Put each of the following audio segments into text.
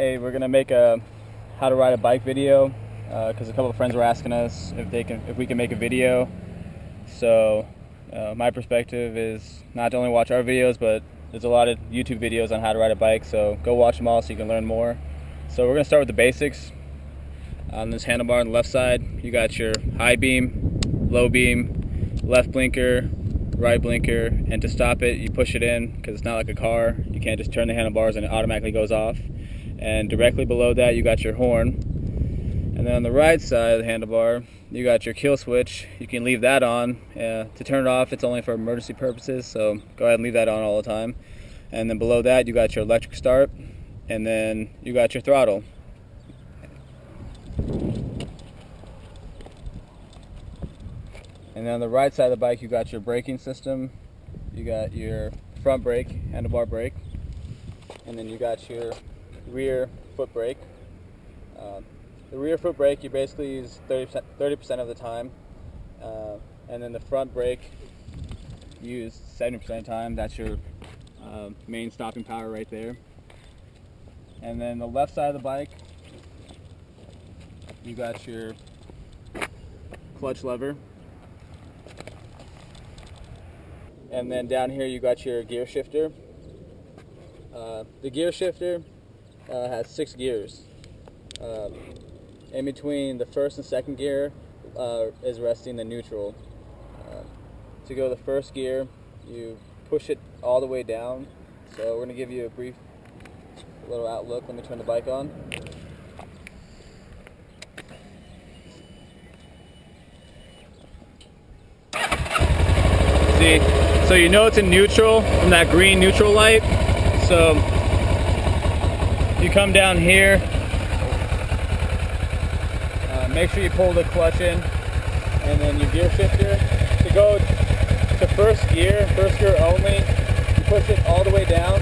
Today we're gonna make a how to ride a bike video because a couple of friends were asking us if we can make a video. So my perspective is not to only watch our videos, but there's a lot of YouTube videos on how to ride a bike, so go watch them all so you can learn more. So we're gonna start with the basics. On this handlebar on the left side, you got your high beam, low beam, left blinker, right blinker, and to stop it you push it in because it's not like a car. You can't just turn the handlebars and it automatically goes off. And directly below that you got your horn. And then on the right side of the handlebar you got your kill switch. You can leave that on. To turn it off it's only for emergency purposes, so go ahead and leave that on all the time. And then below that you got your electric start, and then you got your throttle. And then on the right side of the bike you got your braking system. You got your front brake, handlebar brake, and then you got your rear foot brake. The rear foot brake you basically use 30% of the time, and then the front brake you use 70% of the time. That's your main stopping power right there. And then the left side of the bike you got your clutch lever. And then down here you got your gear shifter. The gear shifter has 6 gears. In between the first and second gear is resting the neutral. To go to the first gear, you push it all the way down. So we're going to give you a brief little outlook. Let me turn the bike on. See? So you know it's in neutral from that green neutral light. So you come down here, make sure you pull the clutch in, and then your gear shifter. To go to first gear only, you push it all the way down,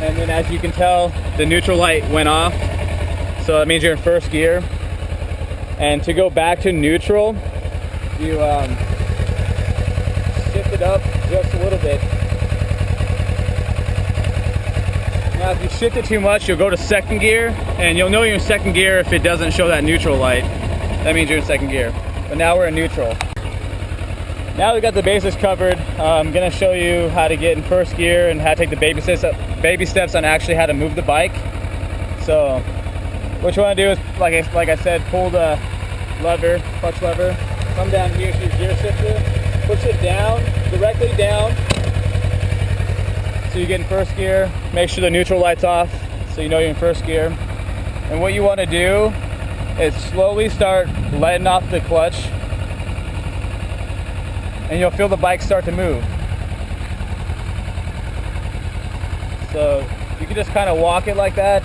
and then as you can tell the neutral light went off, so that means you're in first gear. And to go back to neutral, you shift it up just a little bit. Now if you shift it too much you'll go to second gear, and you'll know you're in second gear if it doesn't show that neutral light. That means you're in second gear. But now we're in neutral. Now we've got the basics covered. I'm going to show you how to get in first gear and how to take the baby steps on actually how to move the bike. So what you want to do is, like I said, pull the lever, clutch lever, come down here to your gear shifter, push it down, directly down, so you get in first gear. Make sure the neutral light's off so you know you're in first gear. And what you want to do is slowly start letting off the clutch, and you'll feel the bike start to move. So you can just kind of walk it like that,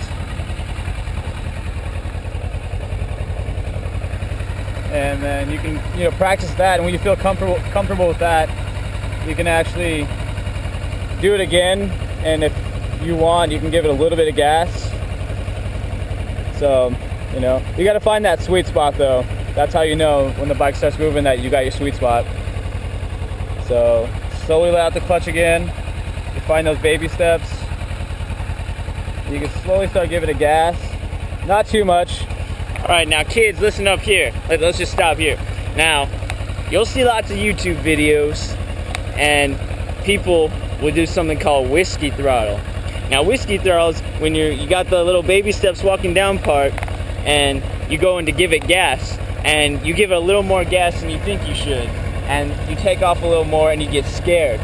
and then you can practice that, and when you feel comfortable with that, you can actually do it again, and if you want you can give it a little bit of gas. So you got to find that sweet spot though. That's how you know when the bike starts moving that you got your sweet spot. So slowly let out the clutch again. You find those baby steps. You can slowly start giving it gas, not too much. Alright, now kids, listen up here. Let's just stop here. Now, you'll see lots of YouTube videos and people will do something called whiskey throttle. Now, whiskey throttle is when you got the little baby steps walking down part and you go in to give it gas, and you give it a little more gas than you think you should, and you take off a little more and you get scared.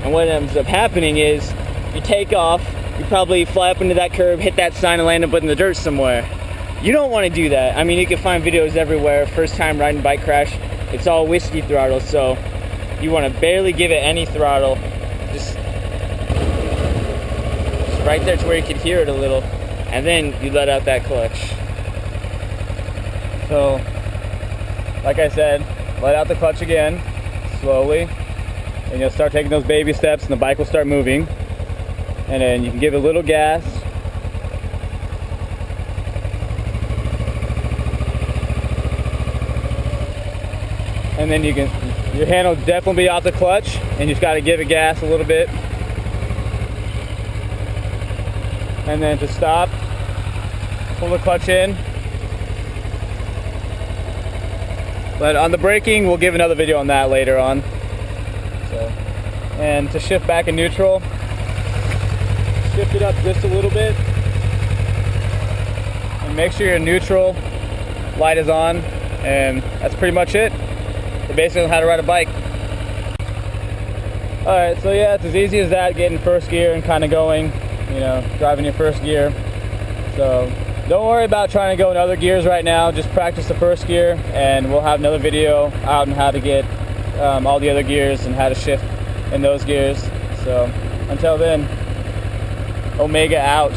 And what ends up happening is you take off, you probably fly up into that curb, hit that sign, and land up in the dirt somewhere. You don't want to do that. I mean, you can find videos everywhere. First time riding bike crash, it's all whiskey throttle. So you want to barely give it any throttle. Just right there to where you can hear it a little, and then you let out that clutch. So like I said, let out the clutch again slowly, and you'll start taking those baby steps and the bike will start moving. And then you can give it a little gas. And then your hand will definitely be off the clutch, and you just got to give it gas a little bit. and then to stop, pull the clutch in. But on the braking, we'll give another video on that later on. So, and to shift back in neutral, shift it up just a little bit, and make sure your neutral light is on, and that's pretty much it. So basically how to ride a bike. Alright, so yeah, it's as easy as that, getting first gear and kind of going, you know, driving your first gear. So don't worry about trying to go in other gears right now, just practice the first gear, and we'll have another video out on how to get all the other gears and how to shift in those gears. So until then, Omega out.